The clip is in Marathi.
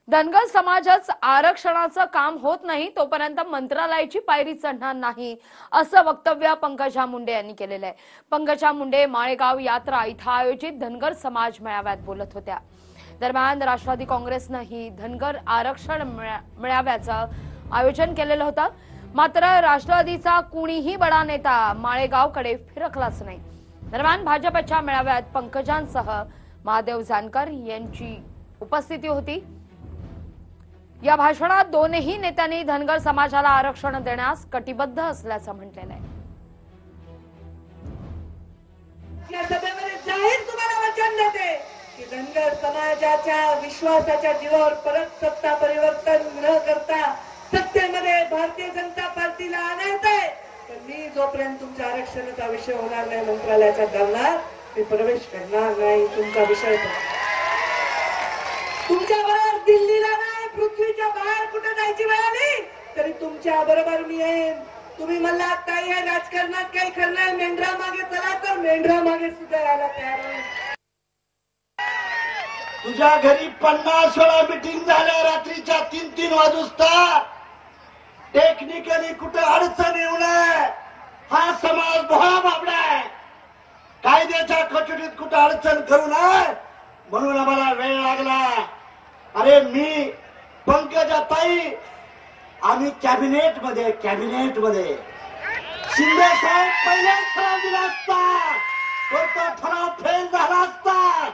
धनगर समाजाचं आरक्षणाचं काम होत नाही तोपर्यंत मंत्रालयाची पायरी चढणार नाही असं वक्तव्य पंकजा मुंडे यांनी केलेलं आहे। पंकजा मुंडे माळेगाव यात्रा इथं आयोजित धनगर समाज मेळाव्यात बोलत होत्या। दरम्यान राष्ट्रवादी काँग्रेसनं ही धनगर आरक्षण मेळाव्याचं आयोजन केलेलं होतं, मात्र राष्ट्रवादीचा कुणीही बडा नेता माळेगावकडे फिरकलाच नाही। दरम्यान भाजपच्या मेळाव्यात पंकजांसह महादेव जानकर यांची उपस्थिती होती। या भाषणात दोन्ही नेत्यांनी धनगर समाजाला आरक्षण देण्यास कटिबद्ध असल्याचं म्हटलेलं आहे। या सभेमध्ये जाहीर तुम्हाला वचन देते की धनगर समाजाच्या विश्वासाच्या जीवावर परत सत्ता परिवर्तन न करता सत्तेमध्ये भारतीय जनता पार्टीला आणायचंय, पण मी जोपर्यंत तुमच्या आरक्षणाचा विषय होणार नाही मंत्रालयाच्या दालनात मी प्रवेश करणार नाही। तुमचा विषय तुमच्या बरोबर दिल्लीला नाही, पृथ्वीच्या बाहेर कुठे जायची वेळ आली तरी तुमच्या बरोबर मी येईन। तुम्ही मला काही आहे राजकारणात काही करणार मेंढरा मागे चला तर मेंढरा मागे सुद्धा यायला तयार आहे। तुझ्या घरी 50 वेळा मीटिंग झाल्या रात्रीच्या 3-3 वाजता। टेक्निकली कुठे अडचण येऊ नये, हा समाज भोळा बाबडा आहे। कायद्याच्या कचोटीत कुठे अडचण करू नये म्हणून आम्हाला वेळ लागला। अरे मी पंकजा ताई आम्ही कॅबिनेट मध्ये शिंदे साहेब पहिलेच ठराव दिला असता, तो ठराव फेल झाला असता।